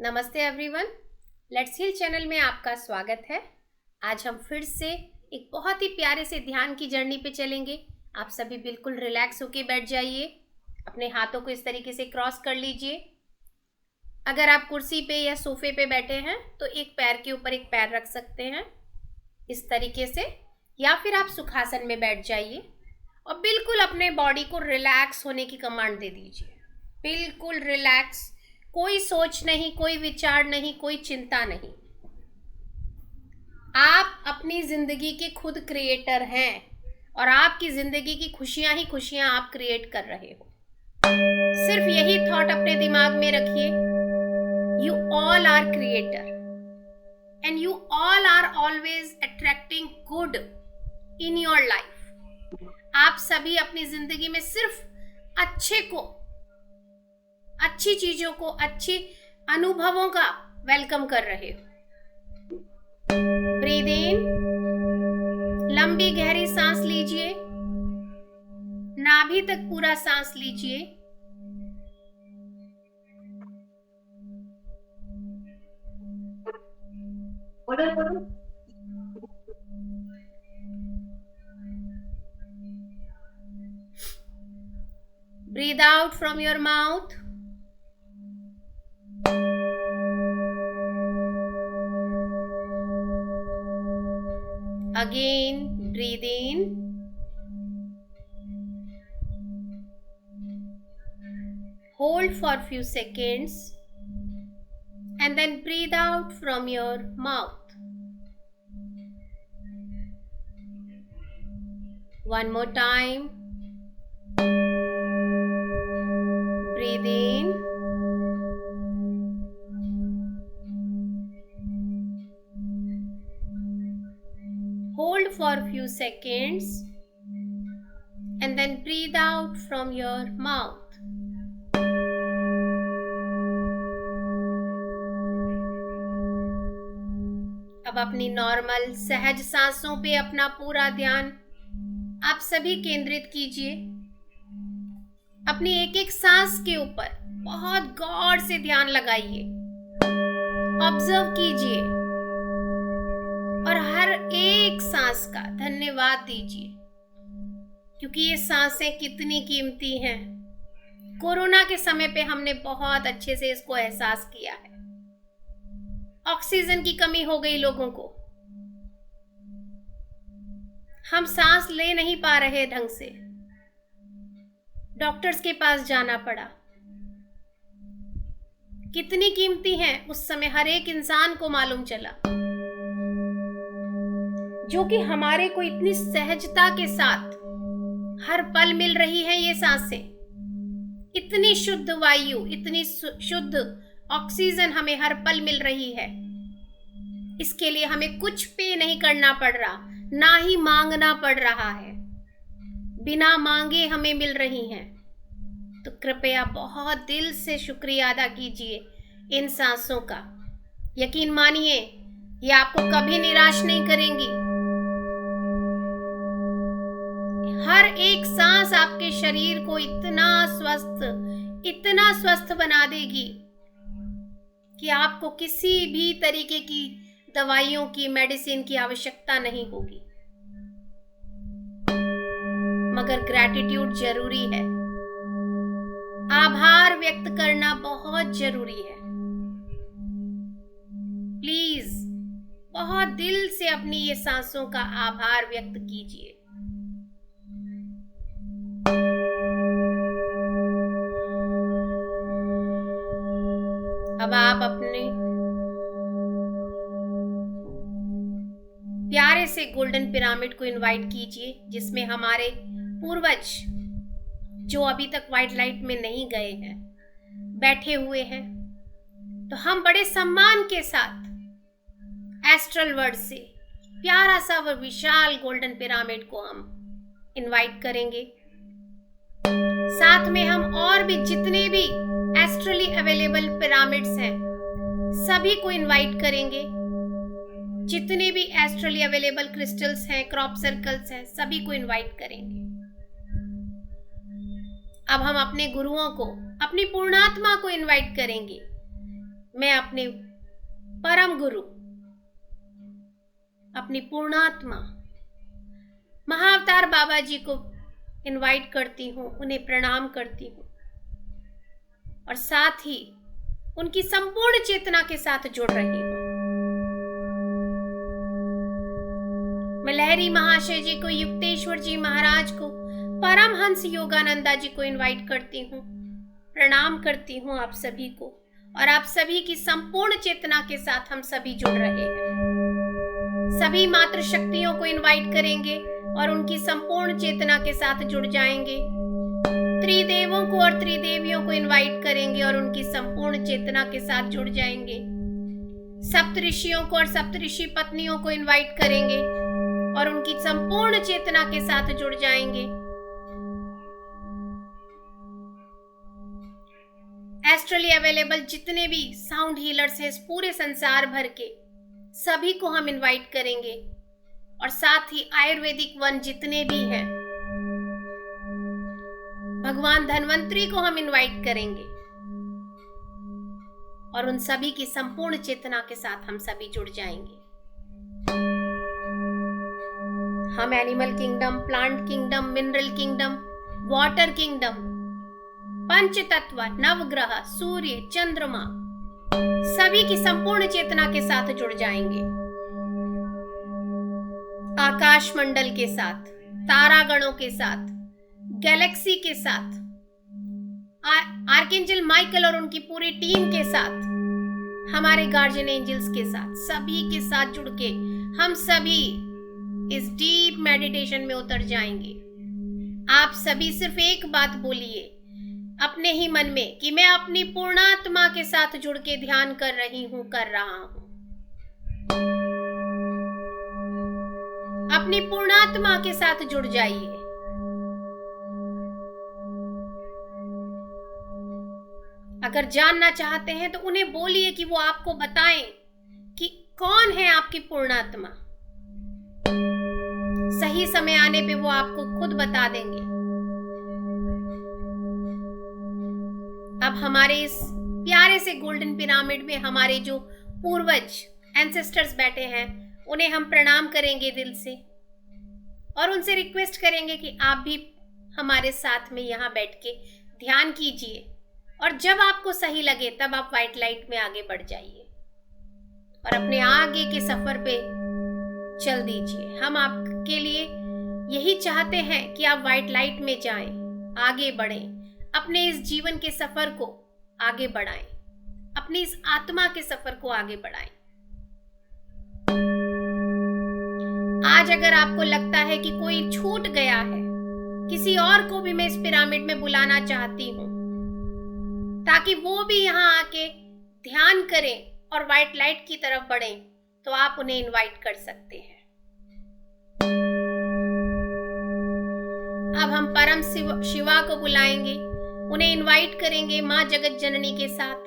नमस्ते everyone, let's heal channel में आपका स्वागत है। आज हम फिर से एक बहुत ही प्यारे से ध्यान की जर्नी पे चलेंगे। आप सभी बिल्कुल रिलैक्स होके बैठ जाइए। अपने हाथों को इस तरीके से क्रॉस कर लीजिए। अगर आप कुर्सी पे या सोफे पे बैठे हैं तो एक पैर के ऊपर एक पैर रख सकते हैं इस तरीके से, या फिर आप सुखासन में बैठ जाइए और बिल्कुल अपने बॉडी को रिलैक्स होने की कमांड दे दीजिए। बिल्कुल रिलैक्स, कोई सोच नहीं, कोई विचार नहीं, कोई चिंता नहीं। आप अपनी जिंदगी के खुद क्रिएटर हैं और आपकी जिंदगी की खुशियां ही खुशियां आप क्रिएट कर रहे हो। सिर्फ यही थॉट अपने दिमाग में रखिए, you all are creator and you all are always attracting good in your life. आप सभी अपनी जिंदगी में सिर्फ अच्छे को, अच्छी चीजों को, अच्छे अनुभवों का वेलकम कर रहे हो। ब्रीद इन, लंबी गहरी सांस लीजिए, नाभि तक पूरा सांस लीजिए। Breathe out from your mouth. Again, breathe in. Hold for a few seconds and then breathe out from your mouth. One more time. Breathe in. Hold for a few seconds and then breathe out from your mouth. अब अपनी normal सहज सांसों पे अपना पूरा ध्यान आप सभी केंद्रित कीजिए। अपनी एक एक सांस के ऊपर बहुत गौर से ध्यान लगाइए, ऑब्जर्व कीजिए और हर एक सांस का धन्यवाद दीजिए, क्योंकि ये सांसें कितनी कीमती हैं। कोरोना के समय पे हमने बहुत अच्छे से इसको एहसास किया है। ऑक्सीजन की कमी हो गई लोगों को, हम सांस ले नहीं पा रहे ढंग से, डॉक्टर्स के पास जाना पड़ा। कितनी कीमती हैं उस समय हर एक इंसान को मालूम चला, जो कि हमारे को इतनी सहजता के साथ हर पल मिल रही है। ये सांसें, इतनी शुद्ध वायु, इतनी शुद्ध ऑक्सीजन हमें हर पल मिल रही है। इसके लिए हमें कुछ पे नहीं करना पड़ रहा, ना ही मांगना पड़ रहा है। बिना मांगे हमें मिल रही हैं। तो कृपया बहुत दिल से शुक्रिया अदा कीजिए इन सांसों का। यकीन मानिए, ये आपको कभी निराश नहीं करेंगी। हर एक सांस आपके शरीर को इतना स्वस्थ बना देगी कि आपको किसी भी तरीके की दवाइयों की, मेडिसिन की आवश्यकता नहीं होगी। मगर ग्रैटिट्यूड जरूरी है, आभार व्यक्त करना बहुत जरूरी है। प्लीज बहुत दिल से अपनी ये सांसों का आभार व्यक्त कीजिए। अब आप अपने प्यारे से गोल्डन पिरामिड को इनवाइट कीजिए, जिसमें हमारे पूर्वज जो अभी तक व्हाइट लाइट में नहीं गए हैं बैठे हुए हैं। तो हम बड़े सम्मान के साथ एस्ट्रल वर्ल्ड से प्यारा सा वो विशाल गोल्डन पिरामिड को हम इनवाइट करेंगे। साथ में हम और भी जितने भी एस्ट्रली अवेलेबल पिरामिड्स हैं सभी को इनवाइट करेंगे। जितने भी एस्ट्रली अवेलेबल क्रिस्टल्स हैं, क्रॉप सर्कल्स हैं, सभी को इनवाइट करेंगे। अब हम अपने गुरुओं को, अपनी पूर्णात्मा को इनवाइट करेंगे। मैं अपने परम गुरु, अपनी पूर्णात्मा महाअवतार बाबा जी को इनवाइट करती हूँ, उन्हें प्रणाम करती हूँ और साथ ही उनकी संपूर्ण चेतना के साथ जुड़ रही हूँ। मैं लहरी महाशय जी को, युक्तेश्वर जी महाराज को, परमहंस योगानंदा जी को इनवाइट करती हूँ, प्रणाम करती हूँ आप सभी को, और आप सभी की संपूर्ण चेतना के साथ हम सभी जुड़ रहे हैं। सभी मातृ शक्तियों को इनवाइट करेंगे और उनकी संपूर्ण चेतना के साथ जुड़ जाएंगे। त्रिदेवों को और त्रिदेवियों को इनवाइट करेंगे और उनकी संपूर्ण चेतना के साथ जुड़ जाएंगे। सप्तऋषियों को और सप्तऋषि पत्नियों को इनवाइट करेंगे और उनकी संपूर्ण चेतना के साथ जुड़ जाएंगे। एस्ट्रली अवेलेबल जितने भी साउंड हीलर्स हैं इस पूरे संसार भर के, सभी को हम इनवाइट करेंगे और साथ ही आयुर्वेदिक वन जितने भी हैं, भगवान धन्वंतरी को हम इनवाइट करेंगे और उन सभी की संपूर्ण चेतना के साथ हम सभी जुड़ जाएंगे। हम animal kingdom, plant kingdom, mineral kingdom, water kingdom, पंच तत्व, नवग्रह, सूर्य, चंद्रमा, सभी की संपूर्ण चेतना के साथ जुड़ जाएंगे। आकाश मंडल के साथ, तारागणों के साथ, गैलेक्सी के साथ, आर्कएंजल माइकल और उनकी पूरी टीम के साथ, हमारे गार्जियन एंजल्स के साथ, सभी के साथ जुड़ के हम सभी इस डीप मेडिटेशन में उतर जाएंगे। आप सभी सिर्फ एक बात बोलिए अपने ही मन में कि मैं अपनी पूर्णात्मा के साथ जुड़ के ध्यान कर रही हूं, कर रहा हूं। अपनी पूर्णात्मा के साथ जुड़ जाइए। अगर जानना चाहते हैं तो उन्हें बोलिए कि वो आपको बताएं कि कौन है आपकी पूर्णात्मा। सही समय आने पे वो आपको खुद बता देंगे। अब हमारे इस प्यारे से गोल्डन पिरामिड में हमारे जो पूर्वज एंसेस्टर्स बैठे हैं, उन्हें हम प्रणाम करेंगे दिल से और उनसे रिक्वेस्ट करेंगे कि आप भी हमारे साथ में यहाँ बैठ के ध्यान कीजिए और जब आपको सही लगे तब आप व्हाइट लाइट में आगे बढ़ जाइए और अपने आगे के सफर पे चल दीजिए। हम आपके लिए यही चाहते हैं कि आप व्हाइट लाइट में जाएं, आगे बढ़ें, अपने इस जीवन के सफर को आगे बढ़ाएं, अपनी इस आत्मा के सफर को आगे बढ़ाएं। आज अगर आपको लगता है कि कोई छूट गया है, किसी और को भी मैं इस पिरामिड में बुलाना चाहती हूँ ताकि वो भी यहाँ आके ध्यान करें और व्हाइट लाइट की तरफ बढ़ें, तो आप उन्हें इनवाइट कर सकते हैं। अब हम परम शिवा को बुलाएंगे, उन्हें इनवाइट करेंगे मां जगत जननी के साथ।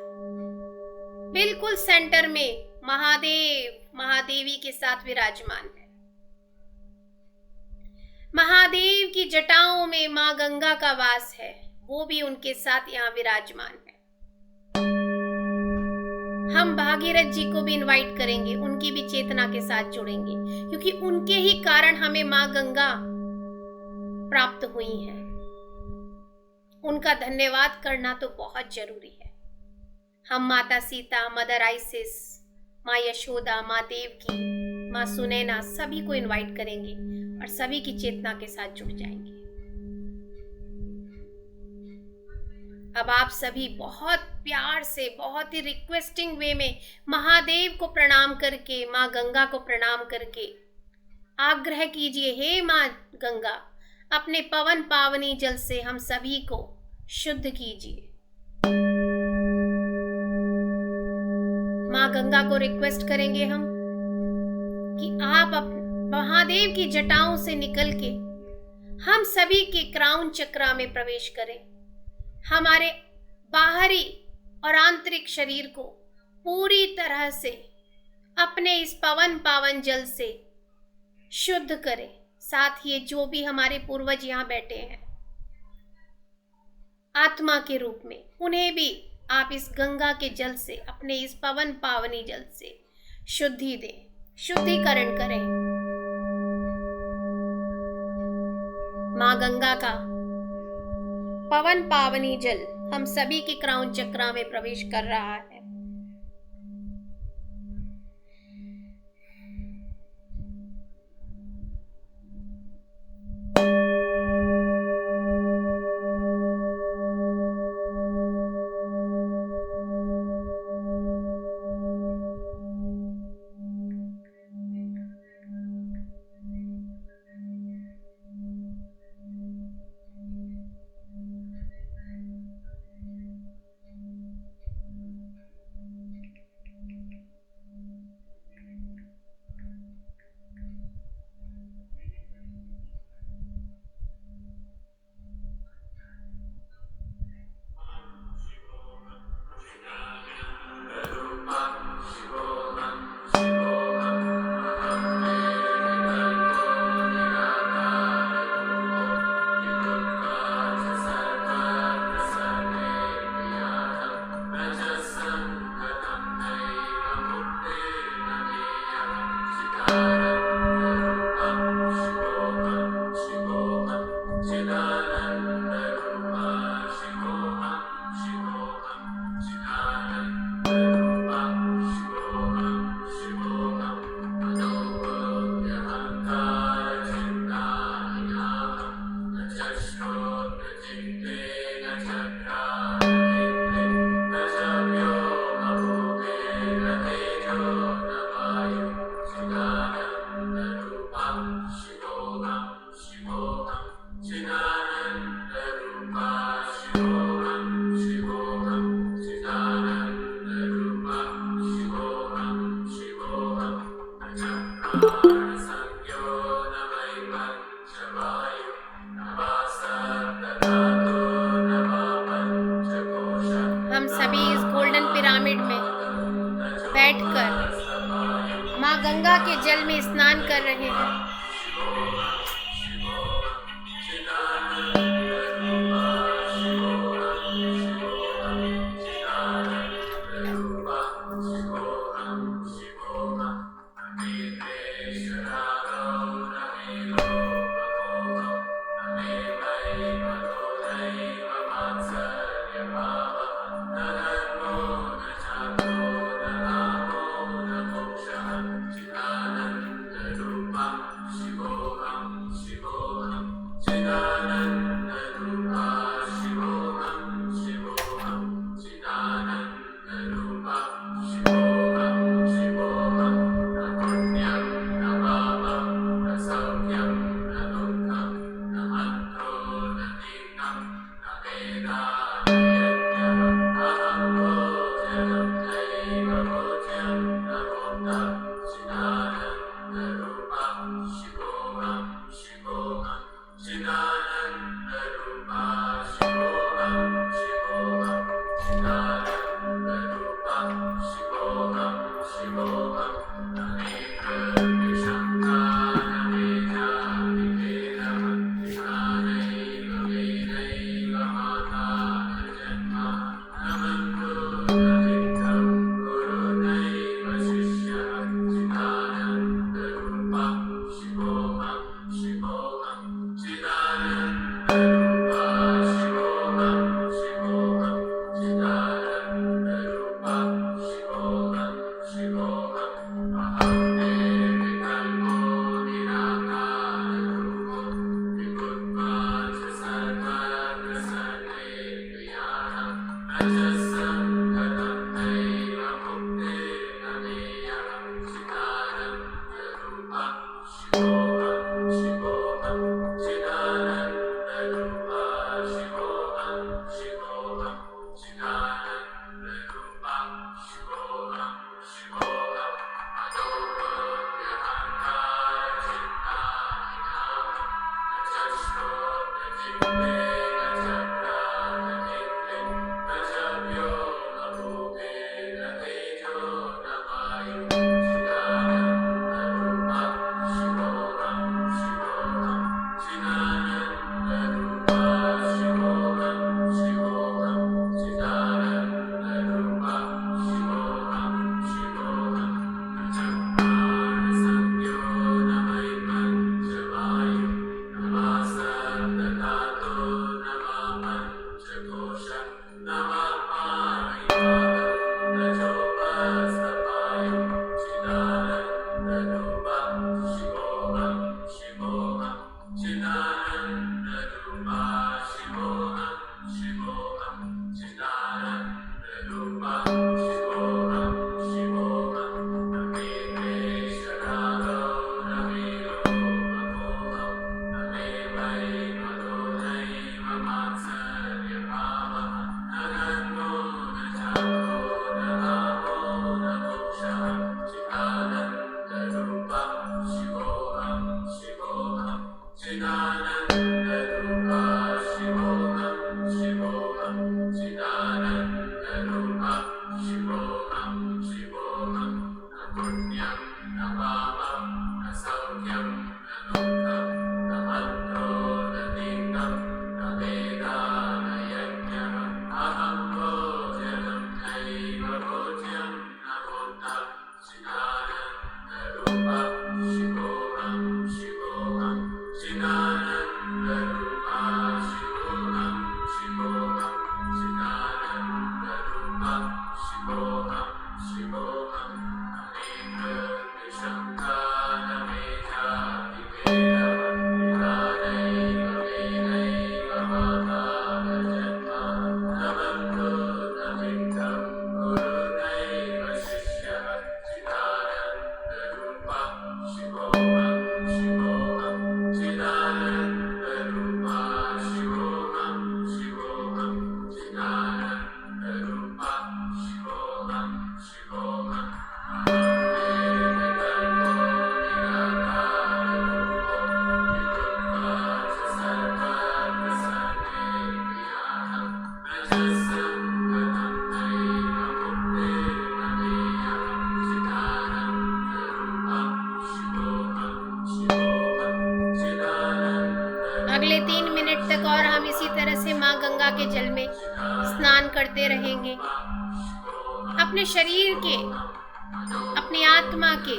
बिल्कुल सेंटर में महादेव महादेवी के साथ विराजमान है। महादेव की जटाओं में मां गंगा का वास है, वो भी उनके साथ यहाँ विराजमान है। हम भागीरथ जी को भी इनवाइट करेंगे, उनकी भी चेतना के साथ जुड़ेंगे क्योंकि उनके ही कारण हमें मां गंगा प्राप्त हुई है। उनका धन्यवाद करना तो बहुत जरूरी है। हम माता सीता, मदर आइसिस, माँ यशोदा, माँ देवकी, माँ सुनैना सभी को इनवाइट करेंगे और सभी की चेतना के साथ जुड़ जाएंगे। अब आप सभी बहुत प्यार से, बहुत ही रिक्वेस्टिंग वे में महादेव को प्रणाम करके, माँ गंगा को प्रणाम करके आग्रह कीजिए, हे माँ गंगा, अपने पवन पावनी जल से हम सभी को शुद्ध कीजिए। माँ गंगा को रिक्वेस्ट करेंगे हम कि आप महादेव की जटाओं से निकल के हम सभी के क्राउन चक्रा में प्रवेश करें, हमारे बाहरी और आंतरिक शरीर को पूरी तरह से अपने इस पवन पावन जल से शुद्ध करें। साथ ही जो भी हमारे पूर्वज यहाँ बैठे हैं आत्मा के रूप में, उन्हें भी आप इस गंगा के जल से, अपने इस पवन पावनी जल से शुद्धि दें, शुद्धिकरण करें। माँ गंगा का पवन पावनी जल हम सभी के क्राउन चक्रा में प्रवेश कर रहा है। हम सभी इस गोल्डन पिरामिड में बैठकर माँ गंगा के जल में स्नान कर रहे हैं। अगले 3 मिनट तक और हम इसी तरह से माँ गंगा के जल में स्नान करते रहेंगे। अपने शरीर के, अपनी आत्मा के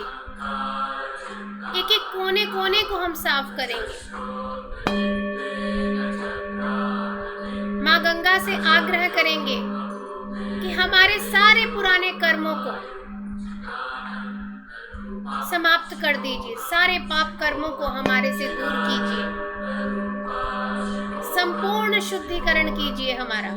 एक एक कोने कोने को हम साफ करेंगे। माँ गंगा से आग्रह करेंगे कि हमारे सारे पुराने कर्मों को समाप्त कर दीजिए, सारे पाप कर्मों को हमारे से दूर कीजिए, संपूर्ण शुद्धिकरण कीजिए हमारा।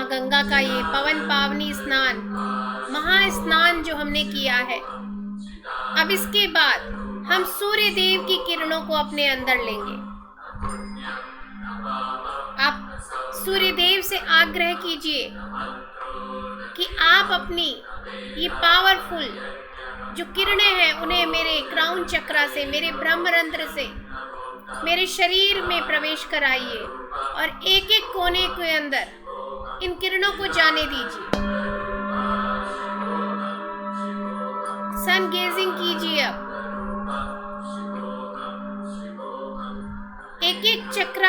गंगा का ये पवन पावनी स्नान, महास्नान जो हमने किया है, अब इसके बाद हम सूर्य देव की किरणों को अपने अंदर लेंगे। आप सूर्य देव से आग्रह कीजिए कि आप अपनी ये पावरफुल जो किरणें हैं उन्हें मेरे क्राउन चक्रा से, मेरे ब्रह्मरंध्र से मेरे शरीर में प्रवेश कराइए और एक एक कोने के अंदर इन किरणों को जाने दीजिए।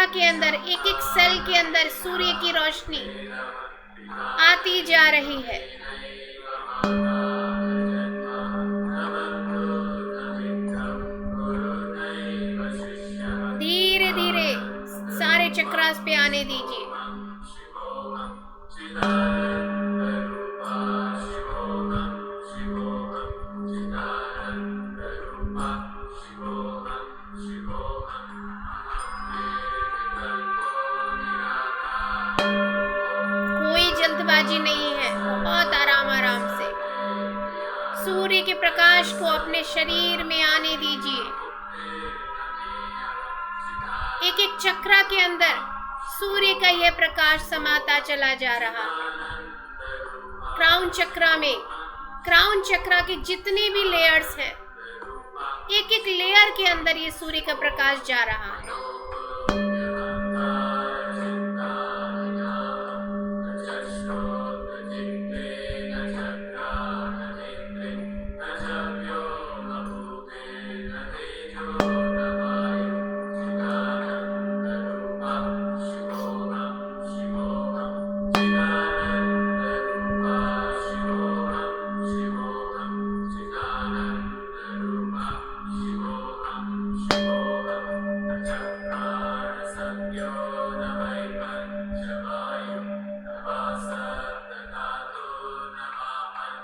चक्रा के अंदर, एक एक सेल के अंदर सूर्य की रोशनी आती जा रही है। धीरे धीरे सारे चक्रास पे आने दीजिए। कोई जल्दबाजी नहीं है, बहुत आराम आराम से सूर्य के प्रकाश को अपने शरीर में आने दीजिए। एक एक चक्रा के अंदर सूर्य का यह प्रकाश समाता चला जा रहा है। क्राउन चक्रा में, क्राउन चक्रा के जितने भी लेयर्स हैं, एक एक लेयर के अंदर ये सूर्य का प्रकाश जा रहा है।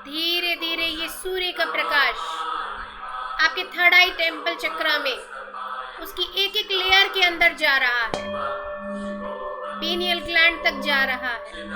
धीरे धीरे ये सूर्य का प्रकाश आपके थर्ड आई टेम्पल चक्रा में, उसकी एक एक लेयर के अंदर जा रहा है, पीनियल ग्लैंड तक जा रहा है।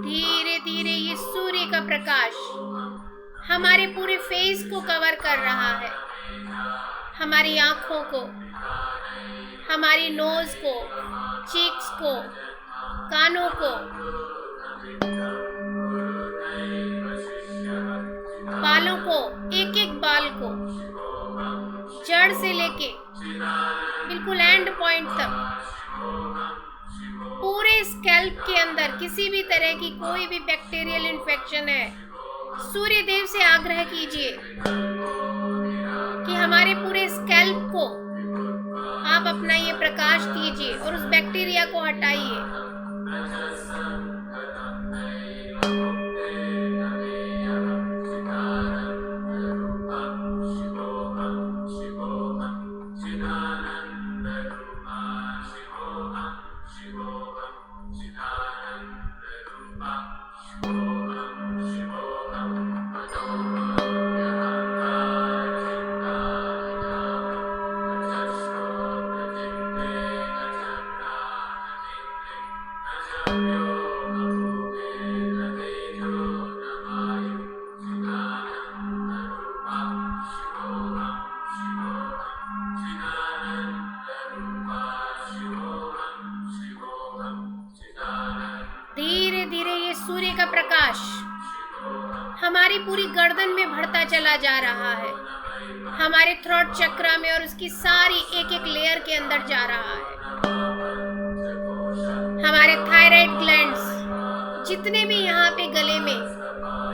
धीरे धीरे ये सूर्य का प्रकाश हमारे पूरे फेस को कवर कर रहा है, हमारी आंखों को, हमारी नोज को, चीक्स को, कानों को, बालों को, एक एक बाल को, जड़ से लेके बिल्कुल एंड पॉइंट तक, पूरे स्कैल्प के अंदर किसी भी तरह की कोई भी बैक्टीरियल इन्फेक्शन है, सूर्य देव से आग्रह कीजिए कि हमारे पूरे स्कैल्प को आप अपना ये प्रकाश दीजिए और उस बैक्टीरिया को हटाइए। धीरे धीरे ये सूर्य का प्रकाश हमारी पूरी गर्दन में बढ़ता चला जा रहा है, हमारे थ्रोट चक्रा में और उसकी सारी एक एक लेयर के अंदर जा रहा है। हमारे थायराइड ग्लैंड्स, जितने भी यहाँ पे गले में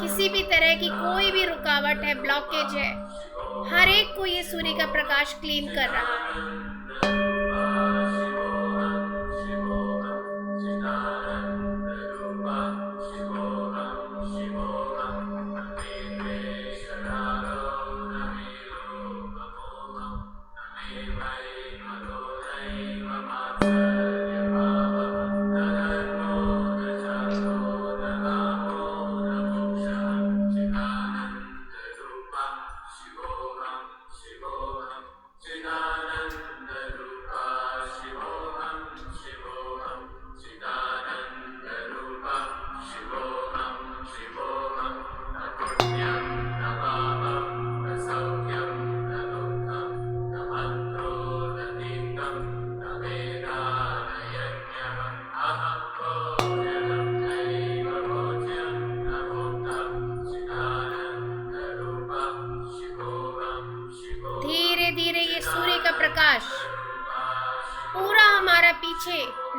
किसी भी तरह की कोई भी रुकावट है, ब्लॉकेज है, हर एक को ये सूर्य का प्रकाश क्लीन कर रहा है।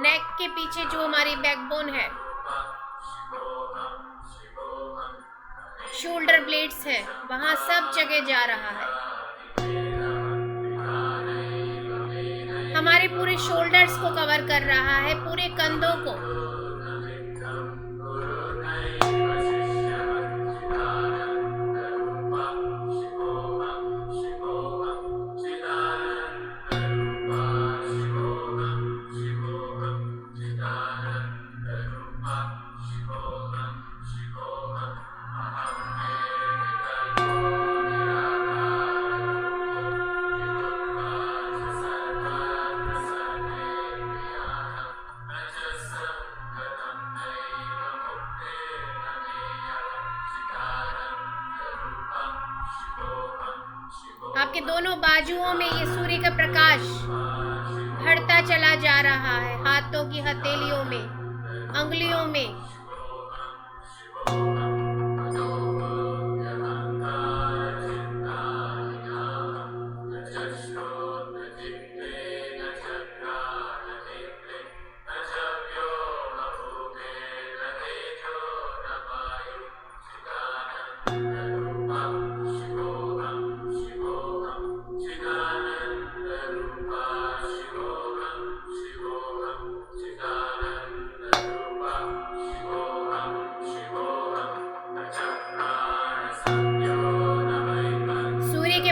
नेक के पीछे जो हमारी बैकबोन है, शोल्डर ब्लेड्स हैं, वहां सब जगह जा रहा है। हमारे पूरे शोल्डर्स को कवर कर रहा है, पूरे कंधों को। आपके दोनों बाजुओं में ये सूर्य का प्रकाश बढ़ता चला जा रहा है, हाथों की हथेलियों में, अंगुलियों में।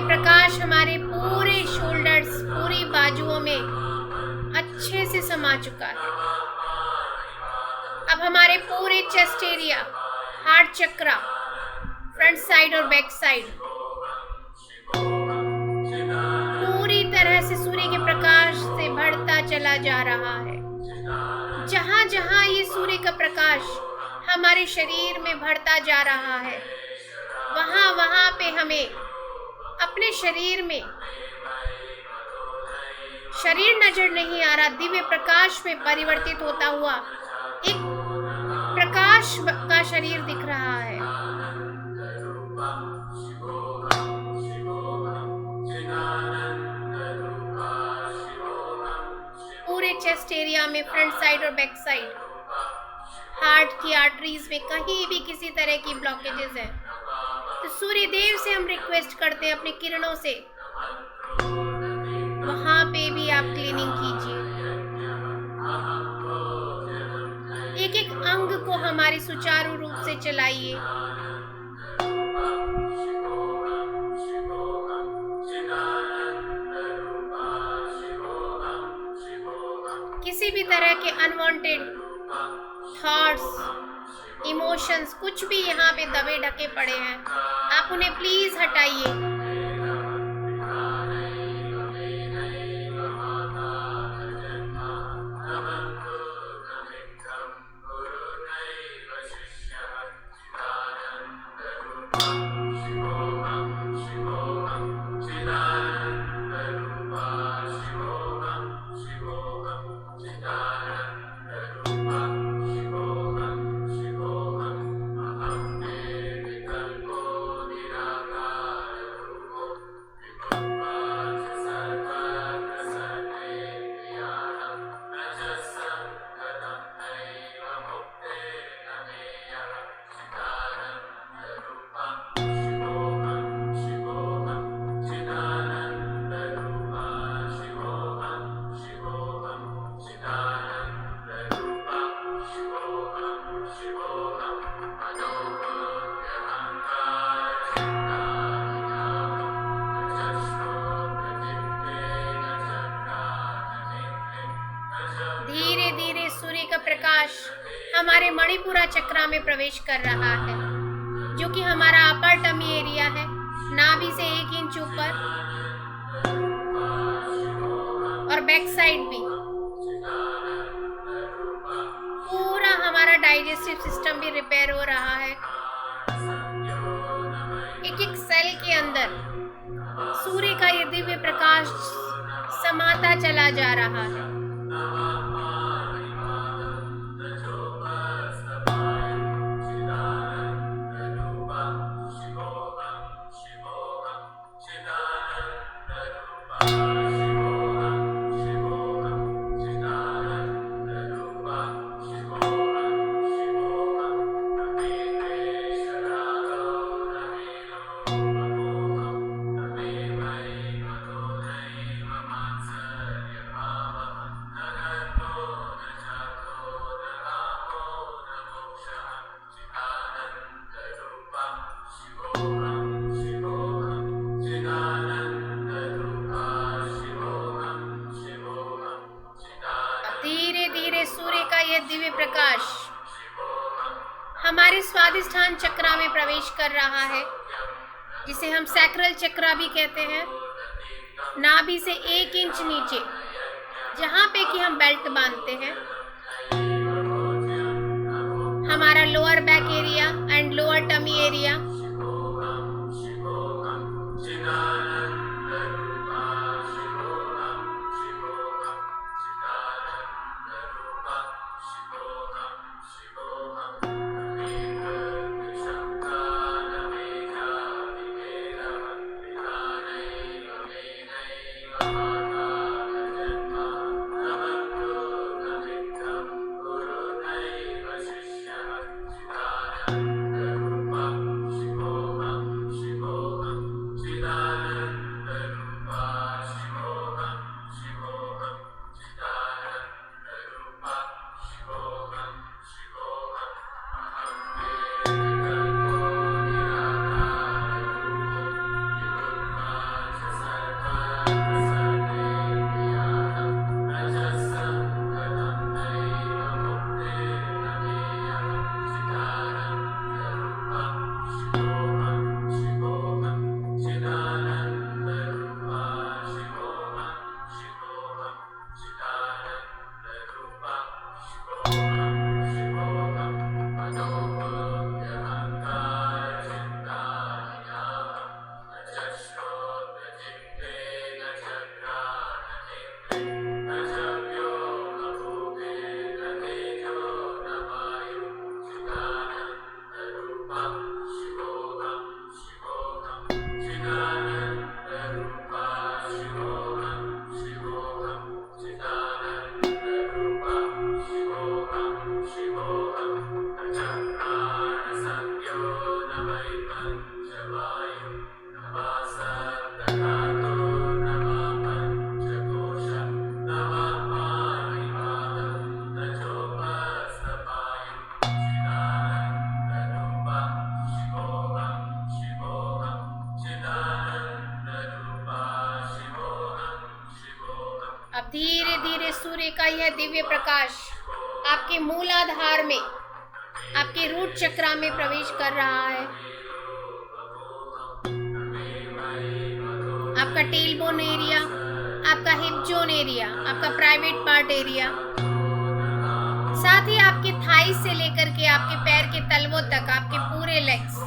प्रकाश हमारे पूरे शोल्डर्स, पूरी बाजुओं में अच्छे से समा चुका है। अब हमारे पूरे चेस्ट एरिया, हार्ट चक्रा, फ्रंट साइड और बैक साइड पूरी तरह से सूर्य के प्रकाश से बढ़ता चला जा रहा है। जहां जहां ये सूर्य का प्रकाश हमारे शरीर में बढ़ता जा रहा है, वहां वहां पे हमें अपने शरीर में, शरीर नजर नहीं आ रहा, दिव्य प्रकाश में परिवर्तित होता हुआ एक प्रकाश का शरीर दिख रहा है। पूरे चेस्ट एरिया में, फ्रंट साइड और बैक साइड, हार्ट की आर्टरीज में कहीं भी किसी तरह की ब्लॉकेजेस है तो सूर्य देव से हम रिक्वेस्ट करते हैं अपनी किरणों से, वहां पे भी आप क्लीनिंग कीजिए। एक एक अंग को हमारे सुचारू रूप से चलाइए। किसी भी तरह के अनवांटेड थॉट्स, इमोशंस, कुछ भी यहाँ पे दबे ढके पड़े हैं, आप उन्हें प्लीज हटाइए। धीरे धीरे सूर्य का प्रकाश हमारे मणिपुरा चक्रा में प्रवेश कर रहा है, जो कि हमारा अपर टमी एरिया है, नाभि से 1 इंच ऊपर, और बैक साइड भी। पूरा हमारा डाइजेस्टिव सिस्टम भी रिपेयर हो रहा है। एक एक सेल के अंदर सूर्य का ये दिव्य प्रकाश समाता चला जा रहा है। यह दिव्य प्रकाश हमारे स्वादिष्ठान चक्रा में प्रवेश कर रहा है, जिसे हम सैक्रल चक्रा भी कहते हैं। नाभि से 1 इंच नीचे, जहाँ पे कि हम बेल्ट बांधते हैं, हमारा lower back area and lower tummy area, अब धीरे धीरे सूर्य का यह दिव्य प्रकाश आपके मूलाधार में, आपके रूट चक्रा में प्रवेश कर रहा है। आपका टेल बोन एरिया, आपका हिप जोन एरिया, आपका प्राइवेट पार्ट एरिया, साथ ही आपके थाई से लेकर के आपके पैर के तलवों तक, आपके पूरे लेग्स,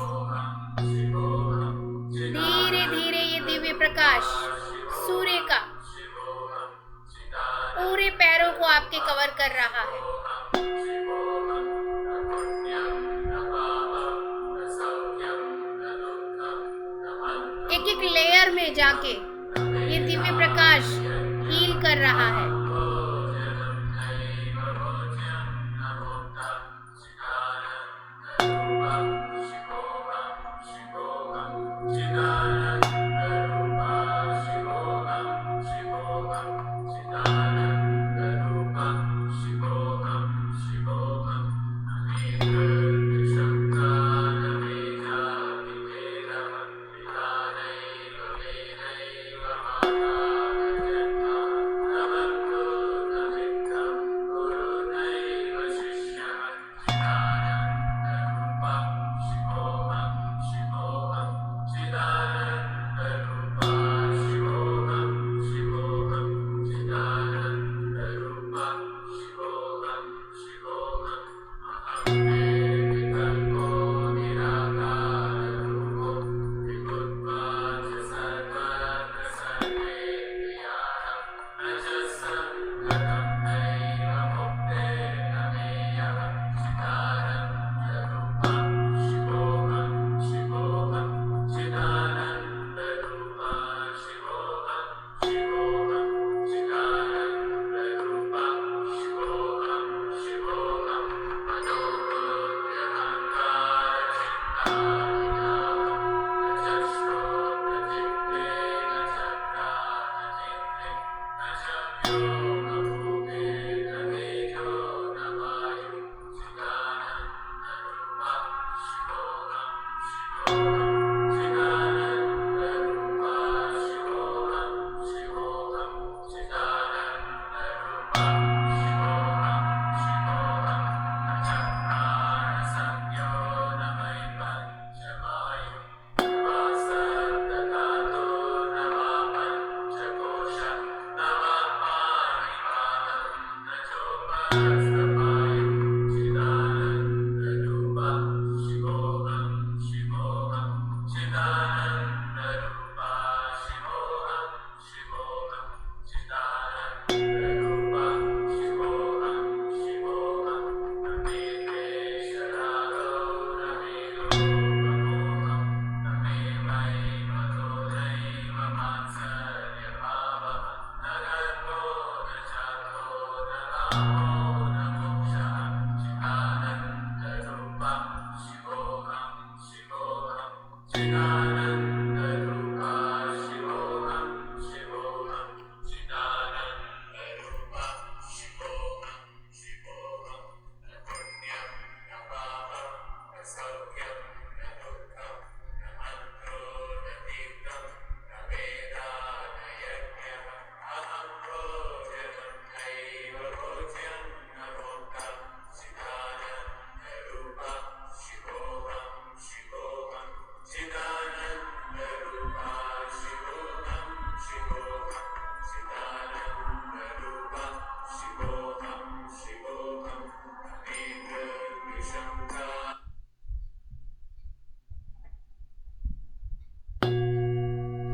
धीरे धीरे ये दिव्य प्रकाश सूर्य का पूरे पैरों को आपके कवर कर रहा है। एक एक लेयर में जाके ये दिव्य प्रकाश हील कर रहा है।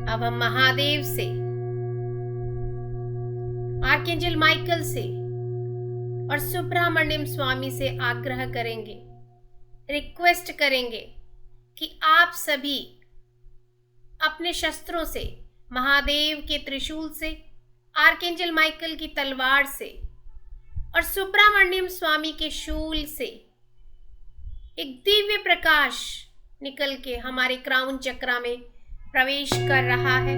अब हम महादेव से, आर्कएंजल माइकल से और सुब्रमण्यम स्वामी से आग्रह करेंगे, रिक्वेस्ट करेंगे कि आप सभी अपने शस्त्रों से, महादेव के त्रिशूल से, आर्कएंजल माइकल की तलवार से और सुब्रमण्यम स्वामी के शूल से एक दिव्य प्रकाश निकल के हमारे क्राउन चक्रा में प्रवेश कर रहा है।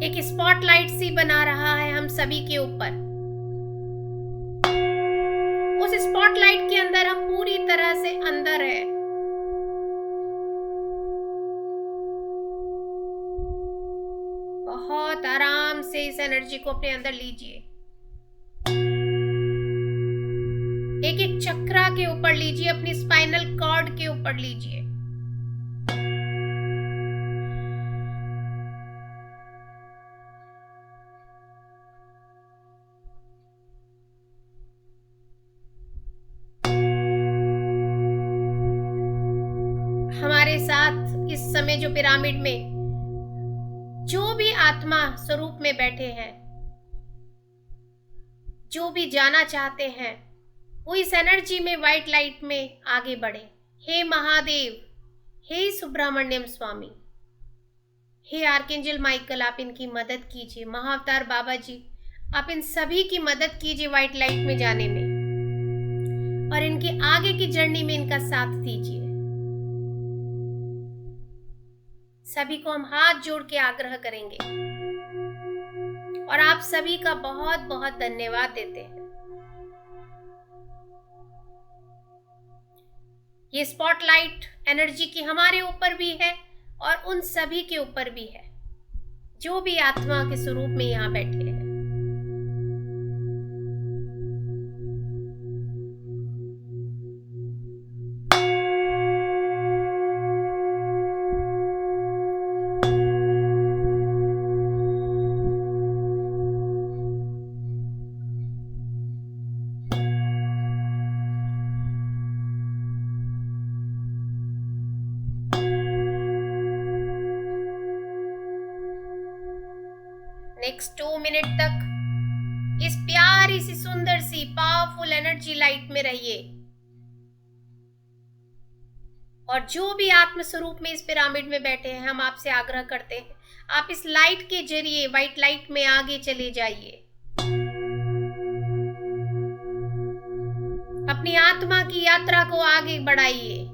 एक स्पॉटलाइट सी बना रहा है हम सभी के ऊपर। उस स्पॉटलाइट के अंदर हम पूरी तरह से अंदर है। बहुत आराम से इस एनर्जी को अपने अंदर लीजिए। एक एक चक्रा के ऊपर लीजिए, अपनी स्पाइनल कॉर्ड के ऊपर लीजिए। हमारे साथ इस समय जो पिरामिड में जो भी आत्मा स्वरूप में बैठे हैं, जो भी जाना चाहते हैं, वो इस एनर्जी में, व्हाइट लाइट में आगे बढ़े। हे महादेव, हे सुब्रमण्यम स्वामी, हे आर्कएंजल माइकल, आप इनकी मदद कीजिए। महाअवतार बाबा जी, आप इन सभी की मदद कीजिए व्हाइट लाइट में जाने में और इनकी आगे की जर्नी में इनका साथ दीजिए। सभी को हम हाथ जोड़ के आग्रह करेंगे और आप सभी का बहुत बहुत धन्यवाद देते हैं। ये स्पॉटलाइट एनर्जी की हमारे ऊपर भी है और उन सभी के ऊपर भी है जो भी आत्मा के स्वरूप में यहाँ बैठे हैं। नेक्स्ट 2 मिनट तक इस प्यारी सी, सुंदर सी, पावरफुल एनर्जी लाइट में रहिए और जो भी आत्म स्वरूप में इस पिरामिड में बैठे हैं, हम आपसे आग्रह करते हैं, आप इस लाइट के जरिए व्हाइट लाइट में आगे चले जाइए। अपनी आत्मा की यात्रा को आगे बढ़ाइए।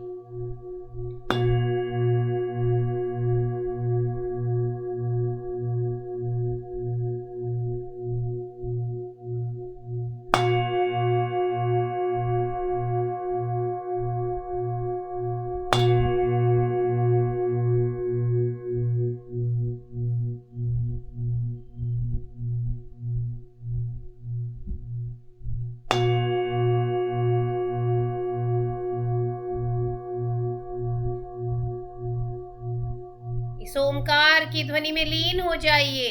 इस ओमकार की ध्वनि में लीन हो जाइए।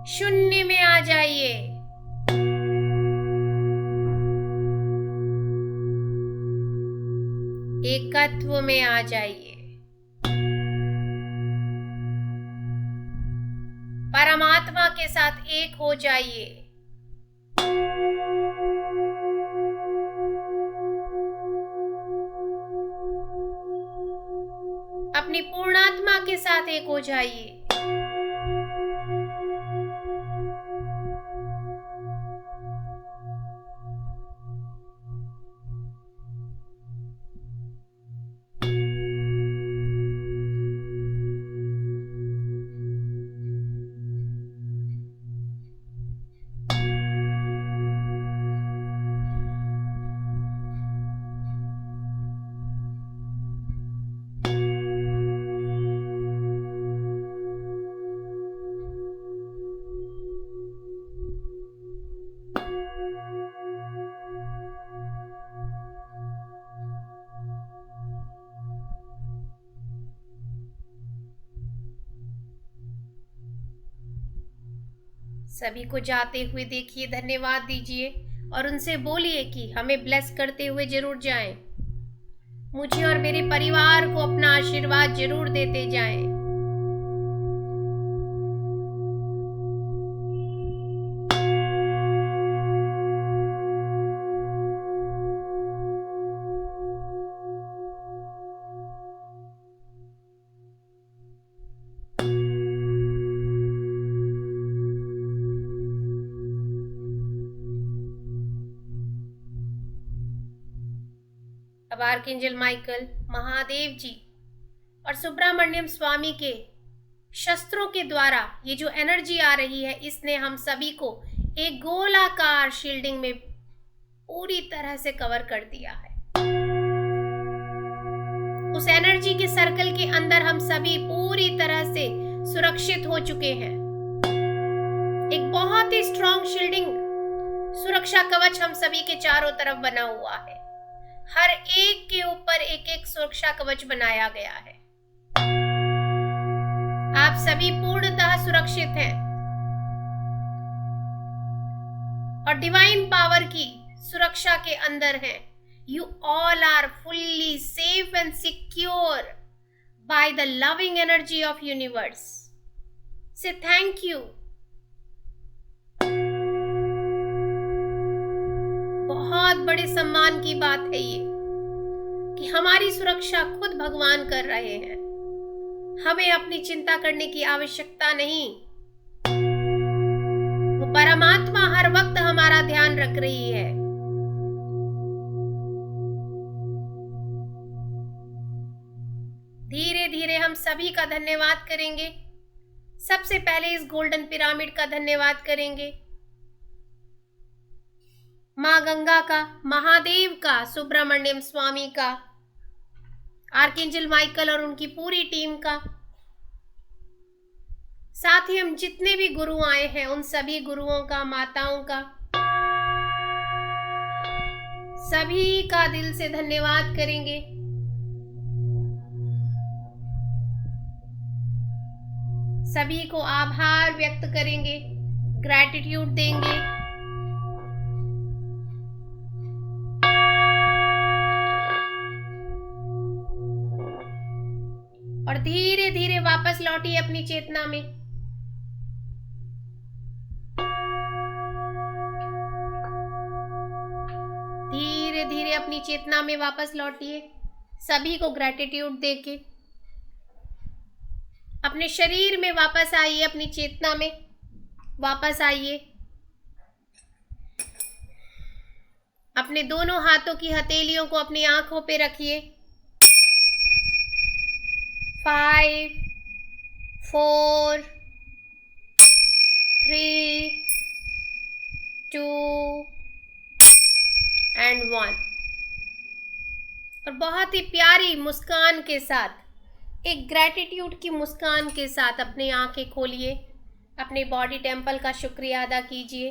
शून्य में आ जाइए। एकत्व में आ जाइए। परमात्मा के साथ एक हो जाइए। अपनी पूर्णात्मा के साथ एक हो जाइए। सभी को जाते हुए देखिए, धन्यवाद दीजिए और उनसे बोलिए कि हमें ब्लेस करते हुए जरूर जाएं। मुझे और मेरे परिवार को अपना आशीर्वाद जरूर देते जाएं। अब आर्कएंजल माइकल, महादेव जी और सुब्रमण्यम स्वामी के शस्त्रों के द्वारा ये जो एनर्जी आ रही है, इसने हम सभी को एक गोलाकार शील्डिंग में पूरी तरह से कवर कर दिया है। उस एनर्जी के सर्कल के अंदर हम सभी पूरी तरह से सुरक्षित हो चुके हैं। एक बहुत ही स्ट्रॉन्ग शील्डिंग सुरक्षा कवच हम सभी के चारों तरफ बना हुआ है। हर एक के ऊपर एक एक सुरक्षा कवच बनाया गया है। आप सभी पूर्णतः सुरक्षित हैं और डिवाइन पावर की सुरक्षा के अंदर हैं। You all are fully safe and secure by the loving energy of universe. Say thank you. बहुत बड़े सम्मान की बात है ये कि हमारी सुरक्षा खुद भगवान कर रहे हैं। हमें अपनी चिंता करने की आवश्यकता नहीं। वो परमात्मा हर वक्त हमारा ध्यान रख रही है। धीरे धीरे हम सभी का धन्यवाद करेंगे। सबसे पहले इस गोल्डन पिरामिड का धन्यवाद करेंगे। माँ गंगा का, महादेव का, सुब्रमण्यम स्वामी का, आर्कएंजल माइकल और उनकी पूरी टीम का, साथ ही हम जितने भी गुरु आए हैं उन सभी गुरुओं का, माताओं का, सभी का दिल से धन्यवाद करेंगे। सभी को आभार व्यक्त करेंगे, ग्रैटिट्यूड देंगे। और धीरे धीरे वापस लौटिए अपनी चेतना में। धीरे धीरे अपनी चेतना में वापस लौटिए, सभी को ग्रैटिट्यूड देके अपने शरीर में वापस आइए, अपनी चेतना में वापस आइए। अपने दोनों हाथों की हथेलियों को अपनी आंखों पे रखिए। 5, 4, 3, 2 and 1 और बहुत ही प्यारी मुस्कान के साथ, एक ग्रैटिट्यूड की मुस्कान के साथ अपनी आंखें खोलिए। अपने बॉडी टेम्पल का शुक्रिया अदा कीजिए,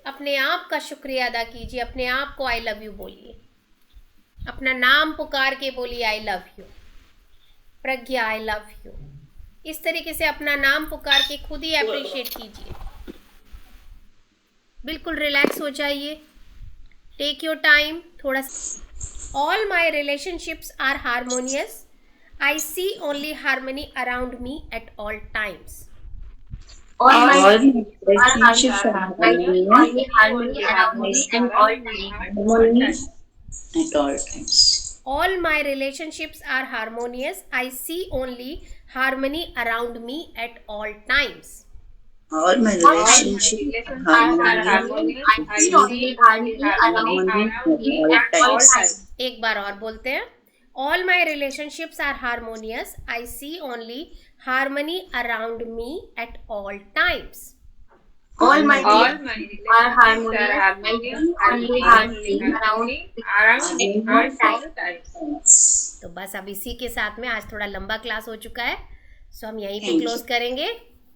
अपने आप का शुक्रिया अदा कीजिए। अपने आप को आई लव यू बोलिए, अपना नाम पुकार के बोलिए I love you. Pragya I love you. इस तरीके से अपना नाम पुकार के खुद ही अप्रिशिएट कीजिए। बिल्कुल रिलैक्स हो जाइए। टेक योर टाइम थोड़ा। All my relationships are harmonious. I see only harmony around me at all times. All my relationships are harmonious and harmonious at all times. All my relationships are harmonious. I see only harmony around me at all times. All my relationships are harmonious. I see only harmony at all times. एक बार और बोलते हैं। All my relationships are harmonious. I see only harmony around me at all times. All my relationships are harmonious. I see only harmony around me at all times. तो बस अब इसी के साथ में आज थोड़ा लंबा क्लास हो चुका है, सो हम यहीं पे क्लोज करेंगे।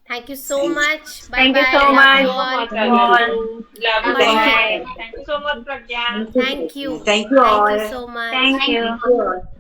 Thank you so much. Thank you so much. Thank you so much, Pragya. Thank you all. Thank you so much. Thank you.